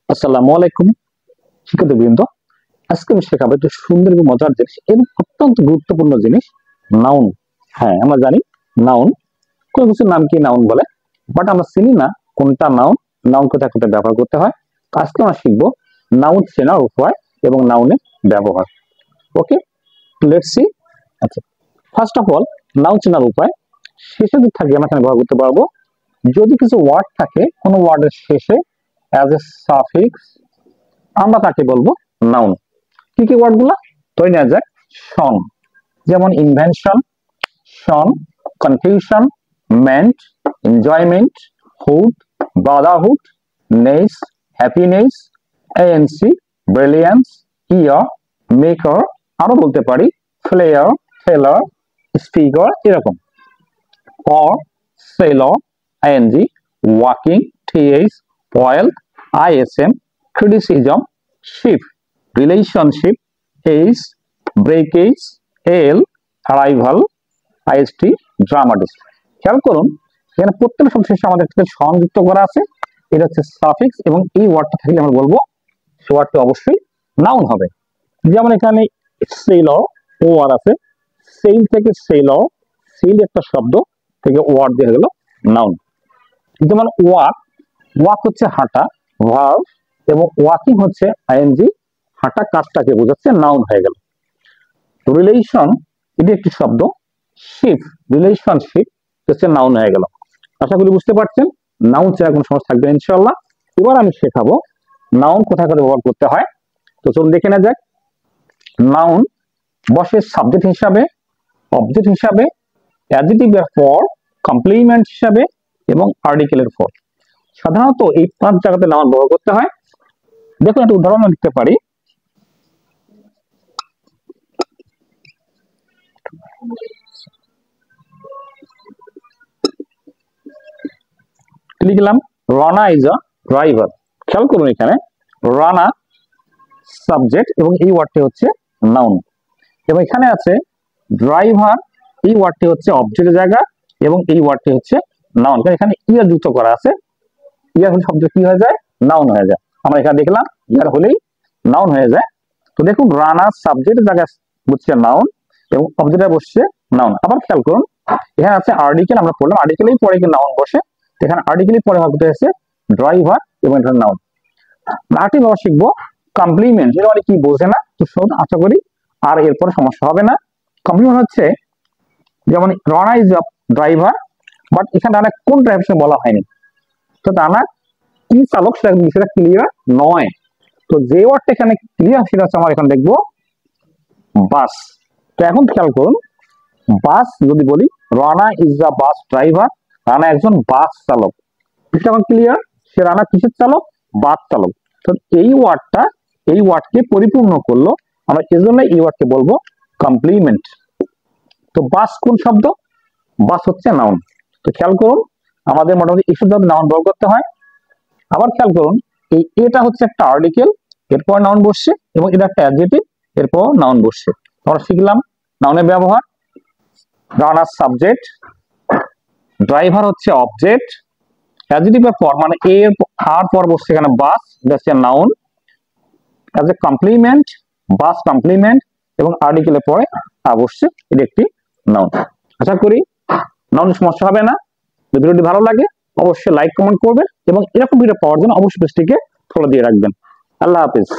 আসসালামু আলাইকুম শিক্ষার্থীবৃন্দ। আজকে আমি শেখাবো একটু সুন্দর এবং মজার জিনিস এবং অত্যন্ত গুরুত্বপূর্ণ জিনিস, নাউন। হ্যাঁ, আমরা জানি নাউন, কোনো কিছুর নাম কি নাউন বলে, বাট আমরা চিনি না কোনটা নাউন, নাউন কোথায় কোথায় ব্যবহার করতে হয়। আজকে আমরা শিখবো নাউন চেনার উপায় এবং নাউনের ব্যবহার। ওকে, লেটস সি। আচ্ছা, ফার্স্ট অফ অল, নাউন চেনার উপায়। শেষে যদি থাকে আমরা এখানে ব্যবহার করতে পারবো। যদি কিছু ওয়ার্ড থাকে কোনো ওয়ার্ডের শেষে অ্যাজ এ সাফিক্স, আমরা তাকে বলবো নাউন। কি কি ওয়ার্ড গুলা ধরে নেওয়া যাক। শন, যেমন invention, tion, confusion, ment, enjoyment, hood, brotherhood, ness, happiness, A N C, brilliance, er, maker, আরো বলতে পারি ফ্লেয়ার, ফেলার, স্পিকার, এরকম। or sailor, ing, walking, th, oil, ism, criticism, ship, relationship, is, breakage, l, arrival, ist, dramatist। খেয়াল করুন এখানে প্রত্যেকটা শব্দ শেষে আমাদের একটা সংযুক্ত করা আছে, এটা হচ্ছে সাফিক্স, এবং এই ওয়ার্ডটা থাকলে আমরা বলবো সে ওয়ার্ডটি অবশ্যই নাউন হবে। যেমন এখানে সেলর ও আর আছে, সেল থেকে সেলর, সেল একটা শব্দ থেকে ওয়ার্ড দিয়ে গেল নাউন। যেমন ওয়াক, ওয়াক হচ্ছে হাঁটা, ভার্ব, এবং ওয়াকিং হচ্ছে আইএনজি, হাঁটা কাজটাকে বোঝাচ্ছে, নাউন হয়ে গেল। রিলেশন, এটি একটি শব্দ, শিপ, রিলেশনশিপ হচ্ছে নাউন হয়ে গেল। আশা করি বুঝতে পারছেন, নাউন চেনার কোনো সমস্যা থাকবে ইনশাআল্লাহ। এবার আমি শেখাবো নাউন কোথায় কোথায় ব্যবহার করতে হয়। তো চলুন দেখে না যাক। নাউন বসে সাবজেক্ট হিসাবে, অবজেক্ট হিসাবে, অ্যাডজেক্টিভের পর, কমপ্লিমেন্ট হিসাবে, এবং আর্টিকেলের পর। সাধারণত এই 5 জায়গাতে নাউন ব্যবহার করতে হয়। দেখুন একটা উদাহরণ লিখতে পারি। লিখলাম রানা ইজ আ ড্রাইভার। খেয়াল করুন এখানে রানা সাবজেক্ট এবং এই ওয়ার্ডটি হচ্ছে নাউন, এবং এখানে আছে ড্রাইভার, এই ওয়ার্ডটি হচ্ছে অবজেক্টের জায়গা এবং এই ওয়ার্ডটি হচ্ছে নাউন। এখানে ইয়ার যুক্ত করা আছে, ইয়ার হলে শব্দ কি হয়ে যায়, নাউন হয়ে যায়। আমরা এখানে দেখলাম ইয়ার হলেই নাউন হয়ে যায়। তো দেখুন রানা সাবজেক্টের জায়গায় বসছে নাউন এবং অবজেক্টে বসছে নাউন। আবার খেয়াল করুন এখানে আছে আর্টিকেল, আমরা পড়লাম আর্টিকেলেই পরে কি নাউন বসে, এখানে আর্টিকেলই পরে ভাগ হয়েছে ড্রাইভার এবং এখানে নাউন। আরেকটি ব্যবহার শিখবো কমপ্লিমেন্ট, এটা মানে কি বোঝে না, তো আশা করি আর এরপরে সমস্যা হবে না। কমপ্লিমেন্ট হচ্ছে যেমন Rana is a driver, but এখানে রানা কোন ড্রাইভার বলা হয়নি, তো রানা কি চালক সেটা ক্লিয়ার নয়। তো যে ওয়ার্ডটা এখানে ক্লিয়ার সেটা হচ্ছে আমার এখানে দেখবো বাস। তো এখন খেয়াল করুন বাস যদি বলি Rana is a bus driver, Rana একজন বাস চালক, এটা এখন ক্লিয়ার, সে রানা কিসের চালক, বাস চালক। তো এই ওয়ার্ডটা এই ওয়ার্ডকে পরিপূর্ণ করলো, আমরা এজন্য এই ওয়ার্ডকে বলবো কমপ্লিমেন্ট। তো বাস কোন শব্দ, বাস হচ্ছে নাউন। তো খেয়াল করুন আমাদের মোটামুটি এই শব্দ নাউন ব্যবহার করতে হয়। আবার খেয়াল করুন এই এটা হচ্ছে একটা আর্টিকেল, এরপর নাউন বসছে, এবং এটা একটা অ্যাডজেক্টিভ, এরপর নাউন বসছে। আমরা শিখলাম নাউনের ব্যবহার। রানার সাবজেক্ট, ড্রাইভার হচ্ছে অবজেক্ট, অ্যাডজেক্টিভের পর মানে এর আর পর বসছে এখানে bus, that's a noun. As a complement, bus complement, এবং আর্টিকেলের পরে আর বসছে, এটা একটি নাউন। আশা করি নাউনের সমস্যা হবে না। যদি ভিডিওটি ভালো লাগে অবশ্যই লাইক কমেন্ট করবেন এবং এরকম ভিডিও পাওয়ার জন্য অবশ্যই পেজটিকে ফলো দিয়ে রাখবেন। আল্লাহ হাফেজ।